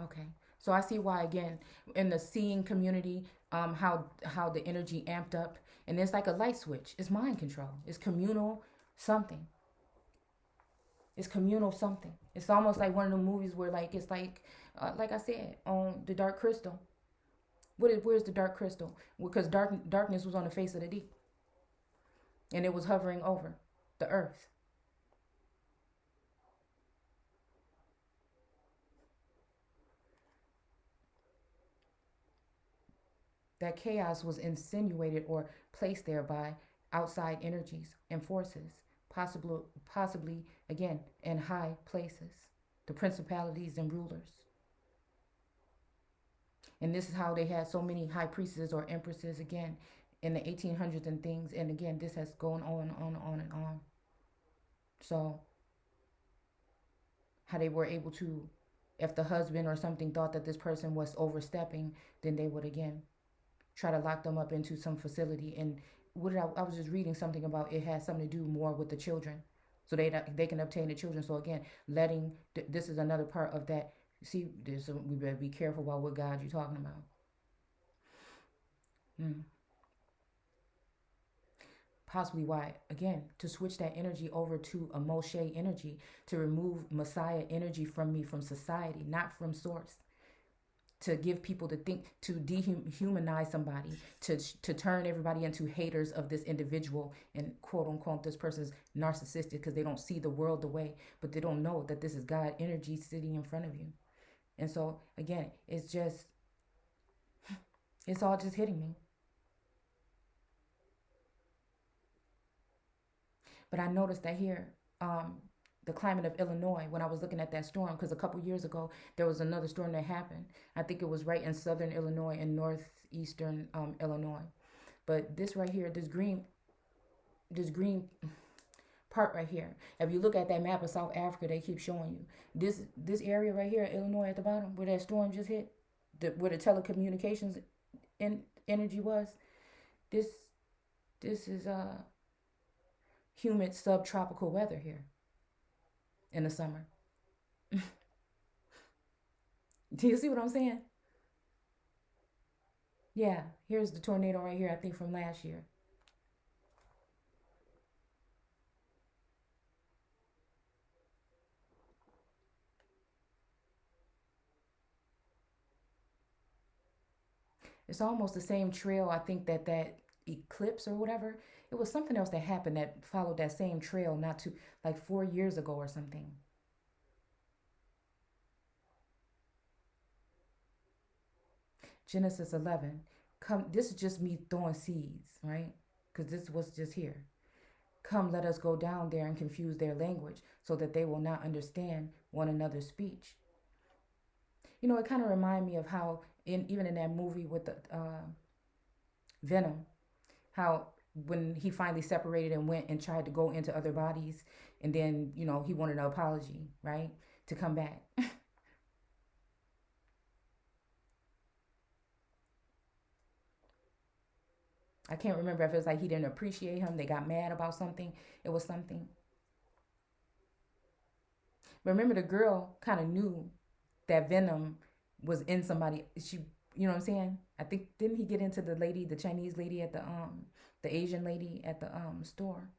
Okay. So I see why again in the seeing community, how the energy amped up, and it's like a light switch. It's mind control. It's communal something. It's communal something. It's almost like one of the movies where it's like I said on the Dark Crystal. Where's the Dark Crystal? Because darkness was on the face of the deep, and it was hovering over the earth. That chaos was insinuated or placed there by outside energies and forces, possibly again in high places, the principalities and rulers. And this is how they had so many high priestesses or empresses again in the 1800s and things. And again, this has gone on and on. So how they were able to, if the husband or something thought that this person was overstepping, then they would again try to lock them up into some facility. And I was just reading something about it has something to do more with the children, so they can obtain the children. So again, letting this is another part of that. See, we better be careful about what God you're talking about. Mm. Possibly why again to switch that energy over to a Moshe energy, to remove Messiah energy from me, from society, not from source, to give people to think, to dehumanize somebody, to turn everybody into haters of this individual, and quote unquote this person's narcissistic because they don't see the world the way, but they don't know that this is God energy sitting in front of you. And so again, it's all just hitting me. But I noticed that here, the climate of Illinois, when I was looking at that storm, because a couple years ago there was another storm that happened. I think it was right in southern Illinois and northeastern Illinois. But this right here, this green part right here. If you look at that map of South Africa, they keep showing you this area right here, Illinois at the bottom, where that storm just hit, where the telecommunications energy was. This this is humid subtropical weather here in the summer. Do you see what I'm saying? Yeah, here's the tornado right here, I think from last year. It's almost the same trail. I think that eclipse or whatever, it was something else that happened that followed that same trail not too, like 4 years ago or something. Genesis 11. Come, this is just me throwing seeds, right? Because this was just here. Come, let us go down there and confuse their language so that they will not understand one another's speech. It kind of reminded me of how, even in that movie with the Venom, how when he finally separated and went and tried to go into other bodies, and then he wanted an apology, right, to come back. I can't remember if it was like he didn't appreciate him, they got mad about something. It was something. Remember, the girl kind of knew that Venom was in somebody. You know what I'm saying? I think, didn't he get into the Chinese lady at the Asian lady at the store,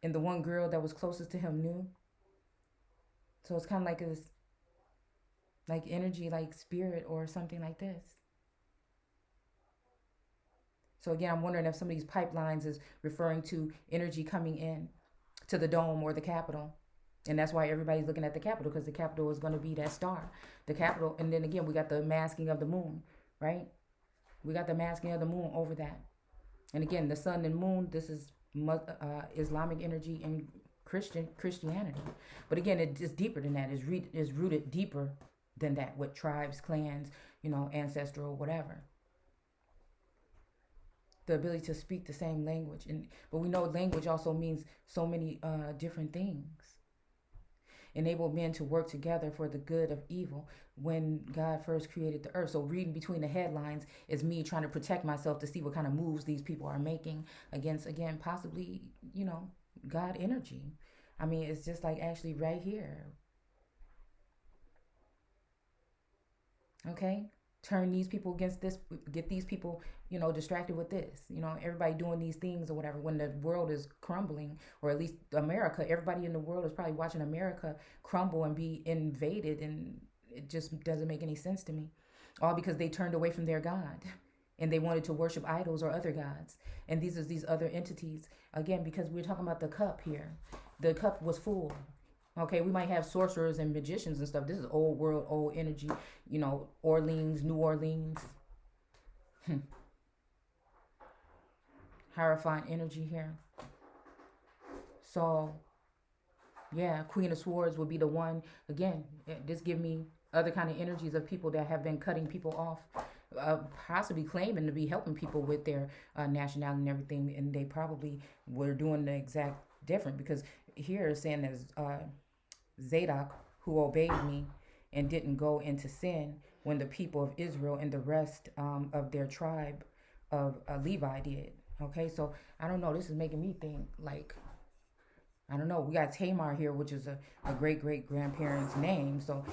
and the one girl that was closest to him knew. So it's kind of like this, like energy, like spirit or something like this. So again, I'm wondering if some of these pipelines is referring to energy coming in to the dome or the Capitol. And that's why everybody's looking at the Capitol, because the Capitol is going to be that star, the Capitol. And then again, we got the masking of the moon, right? We got the masking of the moon over that. And again, the sun and moon, this is Islamic energy and Christianity. But again, it's deeper than that. It's rooted deeper than that, with tribes, clans, ancestral, whatever. The ability to speak the same language, but we know language also means so many different things. Enable men to work together for the good of evil when God first created the earth. So reading between the headlines is me trying to protect myself to see what kind of moves these people are making against, again, possibly, God energy. I mean, it's just like actually right here. Okay? Turn these people against this, get these people, distracted with this. Everybody doing these things or whatever when the world is crumbling, or at least America. Everybody in the world is probably watching America crumble and be invaded, and it just doesn't make any sense to me. All because they turned away from their God and they wanted to worship idols or other gods. And these other entities. Again, because we're talking about the cup here. The cup was full. Okay, we might have sorcerers and magicians and stuff. This is old world, old energy. Orleans, New Orleans. Horrifying energy here. So, yeah, Queen of Swords would be the one. Again, this give me other kind of energies of people that have been cutting people off, possibly claiming to be helping people with their nationality and everything, and they probably were doing the exact different, because here it's saying there's Zadok, who obeyed me and didn't go into sin when the people of Israel and the rest of their tribe of Levi did. Okay, so I don't know. This is making me think like, I don't know. We got Tamar here, which is a great-great-grandparent's name. So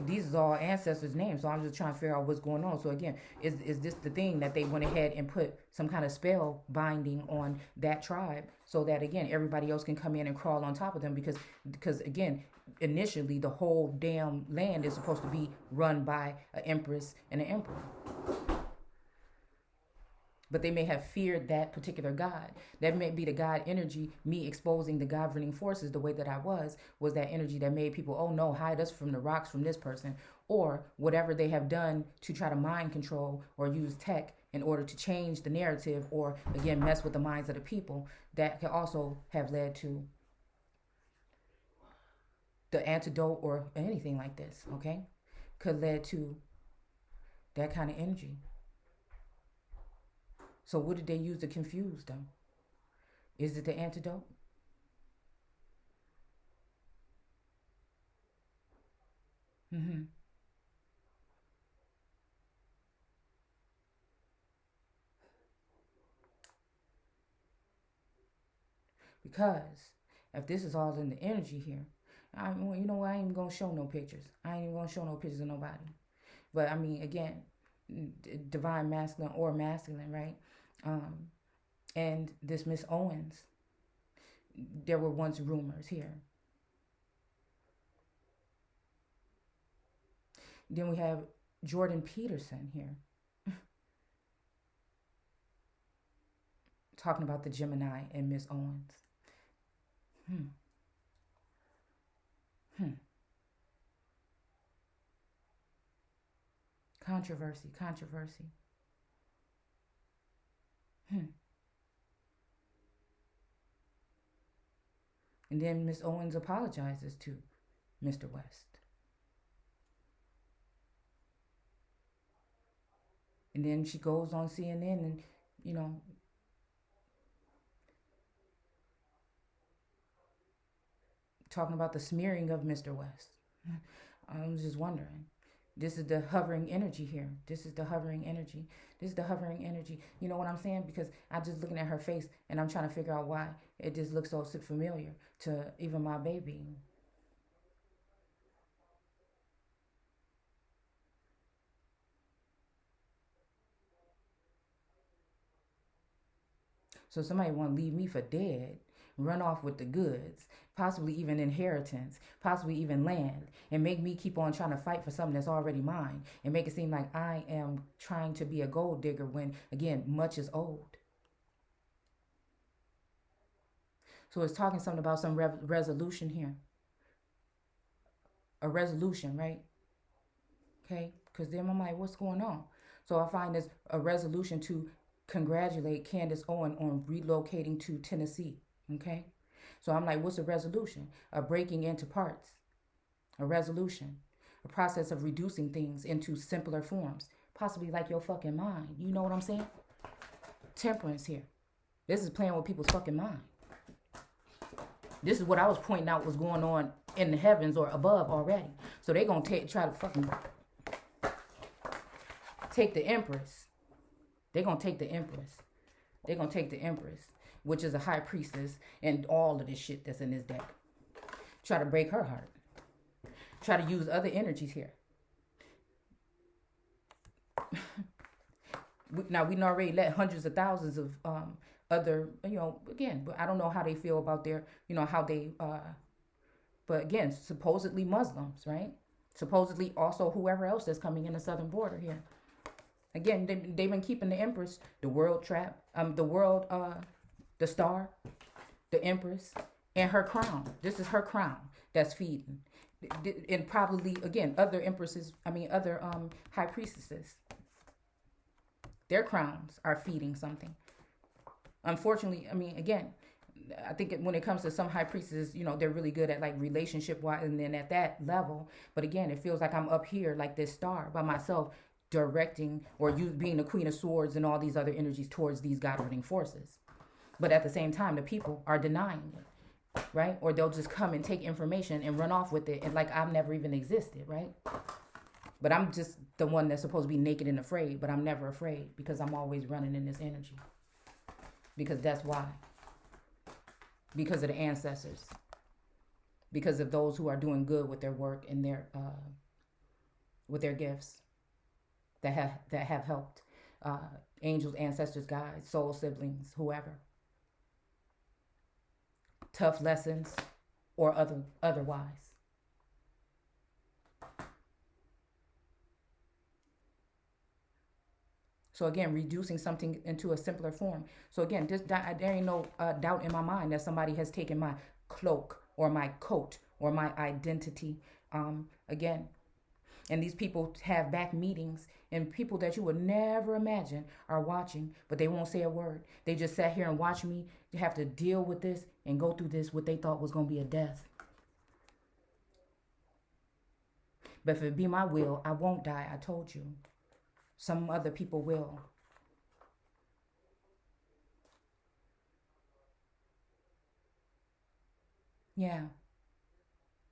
these is all ancestors' names. So I'm just trying to figure out what's going on. So again, is this the thing that they went ahead and put some kind of spell binding on that tribe, so that again everybody else can come in and crawl on top of them? Because again, initially the whole damn land is supposed to be run by an empress and an emperor. But they may have feared that particular God. That may be the God energy. Me exposing the governing forces the way that I was that energy that made people, oh no, hide us from the rocks from this person. Or whatever they have done to try to mind control or use tech in order to change the narrative, or again, mess with the minds of the people. That could also have led to the antidote or anything like this, okay? Could lead to that kind of energy. So what did they use to confuse them? Is it the antidote? Because if this is all in the energy here, I ain't even gonna show no pictures. I ain't even gonna show no pictures of nobody. But I mean, again, divine masculine or masculine, right? And this Miss Owens, there were once rumors here. Then we have Jordan Peterson here talking about the Gemini and Miss Owens. Controversy. And then Miss Owens apologizes to Mr. West. And then she goes on CNN and, talking about the smearing of Mr. West. I was just wondering. This is the hovering energy here. This is the hovering energy. You know what I'm saying? Because I'm just looking at her face and I'm trying to figure out why it just looks so familiar to even my baby. So somebody want to leave me for dead, run off with the goods, possibly even inheritance, possibly even land, and make me keep on trying to fight for something that's already mine, and make it seem like I am trying to be a gold digger when, again, much is old. So it's talking something about some resolution here. A resolution, right? Okay? Because then I'm like, what's going on? So I find this a resolution to congratulate Candace Owen on relocating to Tennessee. Okay? So I'm like, what's a resolution? A breaking into parts. A resolution. A process of reducing things into simpler forms. Possibly like your fucking mind. You know what I'm saying? Temperance here. This is playing with people's fucking mind. This is what I was pointing out was going on in the heavens or above already. So they're going to try to fucking take the Empress. They're going to take the Empress. They're going to take the Empress, which is a high priestess, and all of this shit that's in this deck. Try to break her heart. Try to use other energies here. Now, we already let hundreds of thousands of other, again, but I don't know how they feel about their, how they, but again, supposedly Muslims, right? Supposedly also whoever else that's coming in the southern border here. Again, they've been keeping the Empress, the world trap, the star, the Empress, and her crown. This is her crown that's feeding. And probably, again, other empresses, other high priestesses. Their crowns are feeding something. Unfortunately, again, I think when it comes to some high priestesses, they're really good at like relationship wise and then at that level. But again, it feels like I'm up here like this star by myself directing or you being the Queen of Swords and all these other energies towards these God-ordering forces. But at the same time, the people are denying it, right? Or they'll just come and take information and run off with it and like I've never even existed, right? But I'm just the one that's supposed to be naked and afraid, but I'm never afraid because I'm always running in this energy. Because that's why. Because of the ancestors. Because of those who are doing good with their work and their with their gifts that have helped angels, ancestors, guides, soul siblings, whoever. Tough lessons or otherwise. So again, reducing something into a simpler form. So again, there ain't no doubt in my mind that somebody has taken my cloak or my coat or my identity. Again, and these people have back meetings and people that you would never imagine are watching, but they won't say a word. They just sat here and watched me have to deal with this and go through this, what they thought was going to be a death. But if it be my will, I won't die. I told you. Some other people will. Yeah.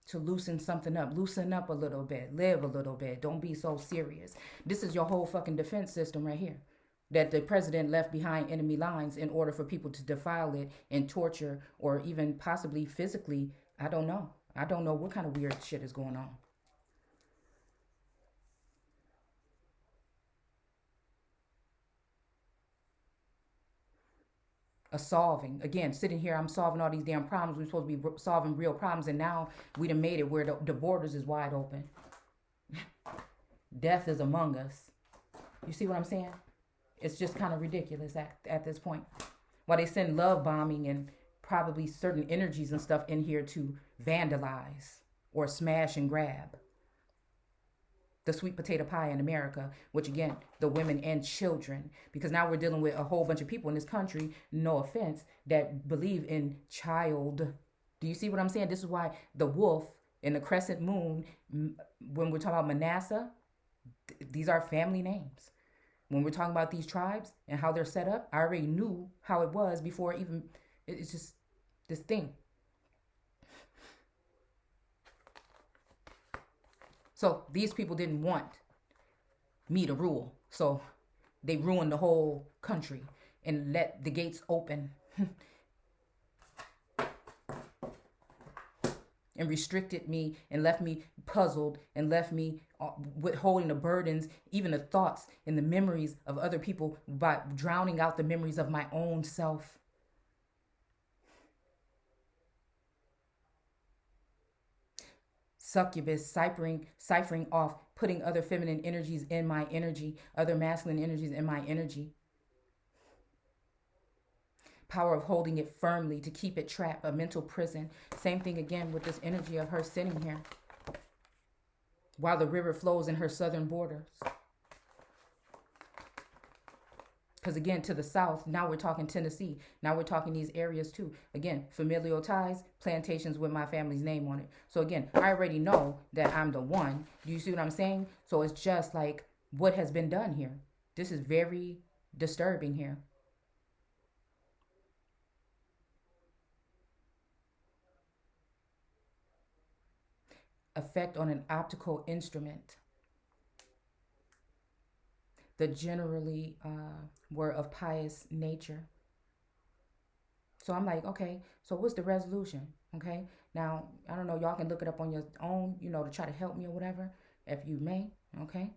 To loosen something up. Loosen up a little bit. Live a little bit. Don't be so serious. This is your whole fucking defense system right here. That the president left behind enemy lines in order for people to defile it and torture or even possibly physically. I don't know. I don't know what kind of weird shit is going on. Again, sitting here, I'm solving all these damn problems. We're supposed to be solving real problems, and now we done made it where the borders is wide open. Death is among us. You see what I'm saying? It's just kind of ridiculous at this point. While they send love bombing and probably certain energies and stuff in here to vandalize or smash and grab. The sweet potato pie in America, which again, the women and children, because now we're dealing with a whole bunch of people in this country, no offense, that believe in child. Do you see what I'm saying? This is why the wolf and the crescent moon, when we're talking about Manasseh, these are family names. When we're talking about these tribes and how they're set up, I already knew how it was before even, it's just this thing. So these people didn't want me to rule. So they ruined the whole country and let the gates open and restricted me and left me puzzled and left me withholding the burdens, even the thoughts and the memories of other people by drowning out the memories of my own self. Succubus, ciphering off, putting other feminine energies in my energy, other masculine energies in my energy. Power of holding it firmly to keep it trapped, a mental prison. Same thing again with this energy of her sitting here while the river flows in her southern borders. Because again, to the south, now we're talking Tennessee. Now we're talking these areas too. Again, familial ties, plantations with my family's name on it. So again, I already know that I'm the one. Do you see what I'm saying? So it's just like what has been done here. This is very disturbing here. Effect on an optical instrument. The generally were of pious nature. So I'm like, okay, so what's the resolution? Okay, Now, I don't know, y'all can look it up on your own, to try to help me or whatever, if you may, okay?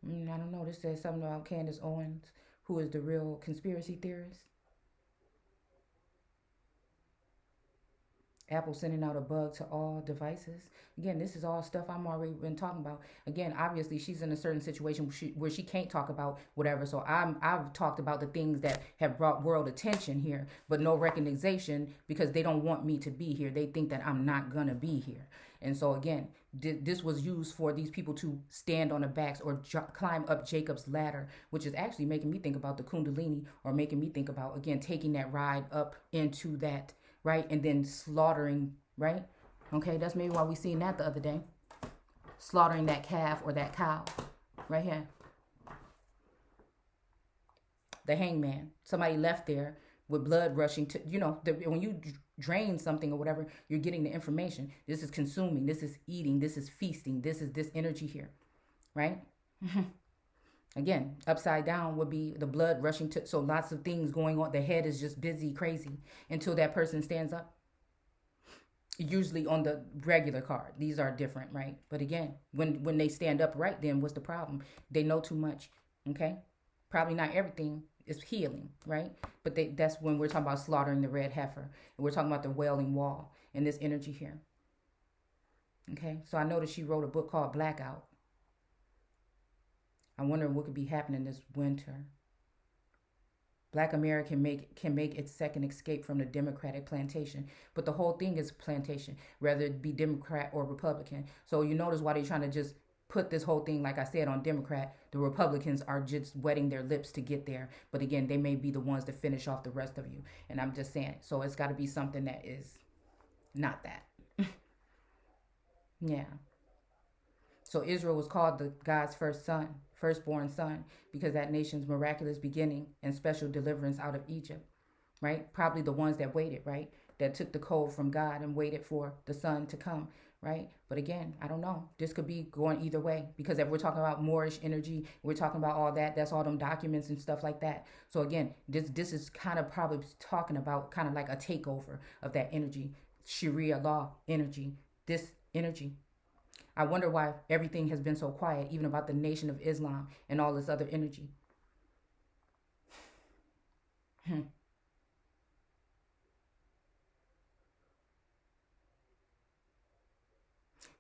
I don't know, this says something about Candace Owens, who is the real conspiracy theorist. Apple sending out a bug to all devices. Again, this is all stuff I'm already been talking about. Again, obviously, she's in a certain situation where she can't talk about whatever. So I've talked about the things that have brought world attention here, but no recognition because they don't want me to be here. They think that I'm not going to be here. And so, again, this was used for these people to stand on the backs or climb up Jacob's ladder, which is actually making me think about the Kundalini, or making me think about, again, taking that ride up into that, right? And then slaughtering, right? Okay, that's maybe why we seen that the other day. Slaughtering that calf or that cow, right here. The hangman. Somebody left there with blood rushing to, when you drain something or whatever, you're getting the information. This is consuming, this is eating, this is feasting, this is this energy here, right? Again, upside down would be the blood rushing to, so lots of things going on. The head is just busy, crazy, until that person stands up. Usually on the regular card. These are different, right? But again, when they stand upright, then what's the problem? They know too much, okay? Probably not everything is healing, right? But that's when we're talking about slaughtering the red heifer. And we're talking about the wailing wall and this energy here. Okay, so I noticed she wrote a book called Blackout. I wonder what could be happening this winter. Black America can make its second escape from the Democratic plantation. But the whole thing is plantation, whether it be Democrat or Republican. So you notice why they're trying to just put this whole thing, like I said, on Democrat. The Republicans are just wetting their lips to get there. But again, they may be the ones to finish off the rest of you. And I'm just saying, so it's got to be something that is not that. Yeah. So Israel was called God's firstborn son, because that nation's miraculous beginning and special deliverance out of Egypt, right? Probably the ones that waited, right? That took the code from God and waited for the son to come, right? But again, I don't know. This could be going either way, because if we're talking about Moorish energy, we're talking about all that, that's all them documents and stuff like that. So again, this is kind of probably talking about kind of like a takeover of that energy, Sharia law energy, this energy. I wonder why everything has been so quiet, even about the Nation of Islam and all this other energy.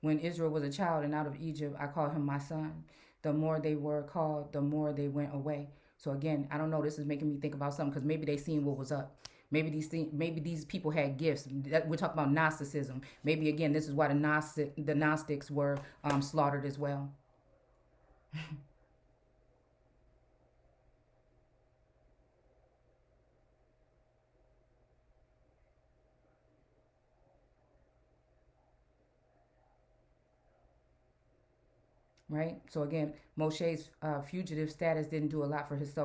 When Israel was a child and out of Egypt, I called him my son. The more they were called, the more they went away. So again, I don't know. This is making me think about something, because maybe they seen what was up. Maybe these people had gifts. We're talking about Gnosticism. Maybe again, this is why the Gnostics were slaughtered as well. Right. So again, Moshe's fugitive status didn't do a lot for his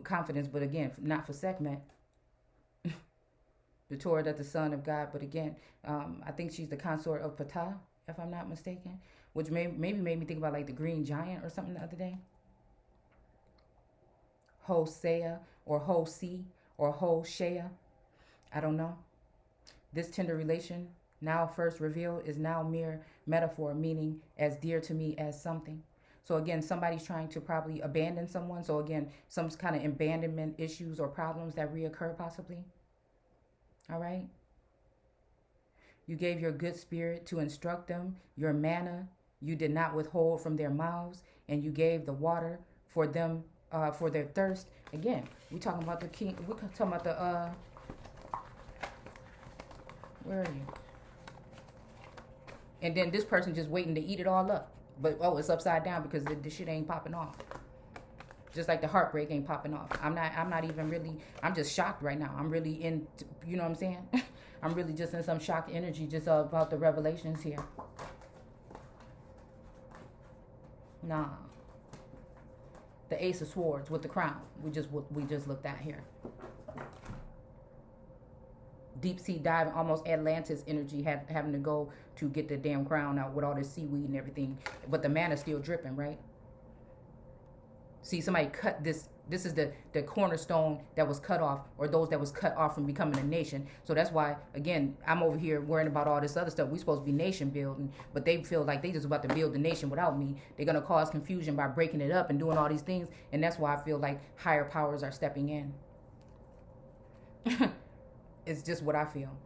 confidence, but again, not for Sekhmet. The Torah, that the son of God. But again, I think she's the consort of Ptah, if I'm not mistaken, which maybe made me think about like the Green Giant or something the other day. Hosea or Hosea or Hoshea. I don't know. This tender relation, now first revealed, is now mere metaphor, meaning as dear to me as something. So again, somebody's trying to probably abandon someone. So again, some kind of abandonment issues or problems that reoccur possibly. All right. You gave your good spirit to instruct them, your manna you did not withhold from their mouths, and you gave the water for them, for their thirst. Again, we're talking about the king. We're talking about the, where are you? And then this person just waiting to eat it all up. But, oh, it's upside down because the shit ain't popping off. Just like the heartbreak ain't popping off. I'm not even really, I'm just shocked right now. I'm really in, you know what I'm saying? I'm really just in some shocked energy just about the revelations here. Nah. The Ace of Swords with the crown. We just looked at here. Deep sea diving, almost Atlantis energy, having to go to get the damn crown out with all this seaweed and everything. But the manna's still dripping, right? See, somebody cut this. This is the cornerstone that was cut off, or those that was cut off from becoming a nation. So that's why, again, I'm over here worrying about all this other stuff. We supposed to be nation building, but they feel like they just about to build the nation without me. They're gonna cause confusion by breaking it up and doing all these things, and that's why I feel like higher powers are stepping in. It's just what I feel.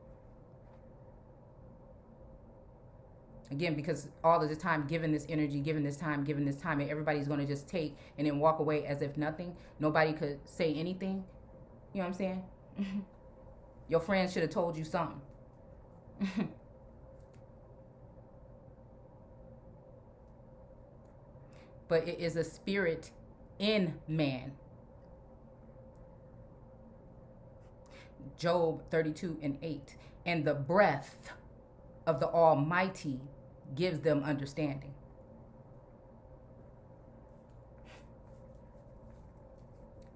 Again, because all of the time, given this energy, given this time, and everybody's going to just take and then walk away as if nothing. Nobody could say anything. You know what I'm saying? Your friends should have told you something. But it is a spirit in man. Job 32:8. And the breath of the Almighty gives them understanding.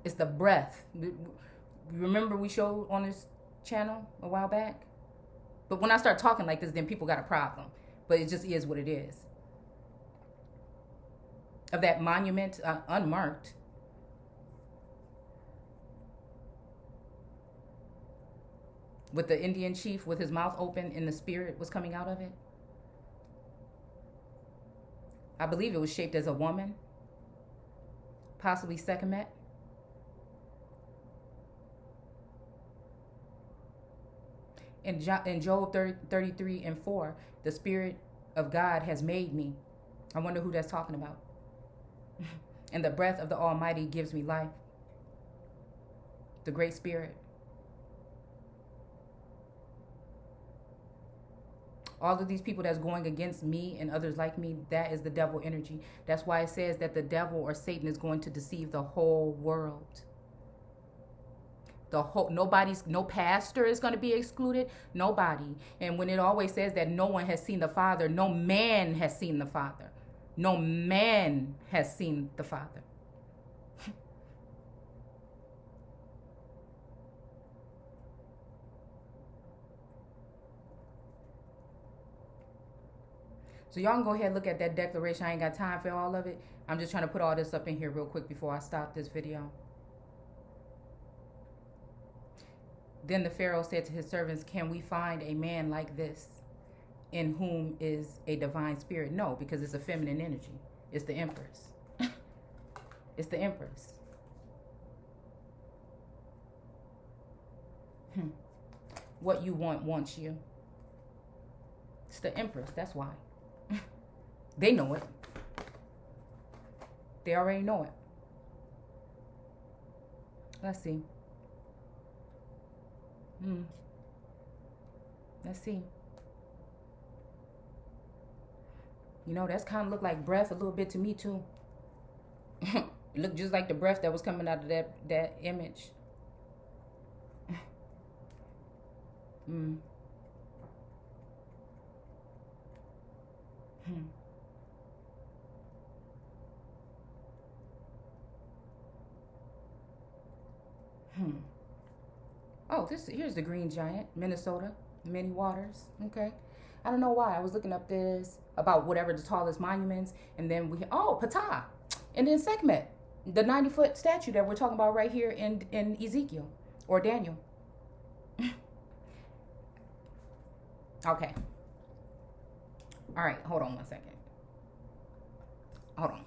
It's the breath. Remember we showed on this channel a while back? But when I start talking like this, then people got a problem. But it just is what it is. Of that monument, unmarked. With the Indian chief with his mouth open and the spirit was coming out of it. I believe it was shaped as a woman, possibly Sekhmet. In Job 33:4, the Spirit of God has made me. I wonder who that's talking about. And the breath of the Almighty gives me life. The Great Spirit. All of these people that's going against me and others like me, that is the devil energy. That's why it says that the devil or Satan is going to deceive the whole world. No pastor is going to be excluded. Nobody. And when it always says that no one has seen the Father, no man has seen the Father. No man has seen the Father. So y'all can go ahead and look at that declaration. I ain't got time for all of it. I'm just trying to put all this up in here real quick before I stop this video. Then the Pharaoh said to his servants, can we find a man like this in whom is a divine spirit? No, because it's a feminine energy. It's the Empress. It's the Empress. What you want wants you. It's the Empress, that's why. They know it. They already know it. Let's see. Let's see. You know, that's kind of look like breath a little bit to me too. It looked just like the breath that was coming out of that image. Oh, here's the green giant, Minnesota, many waters. Okay. I don't know why. I was looking up this about whatever the tallest monuments, and then Ptah, and then Sekhmet, the 90-foot statue that we're talking about right here in Ezekiel or Daniel. Okay. All right, hold on one second. Hold on.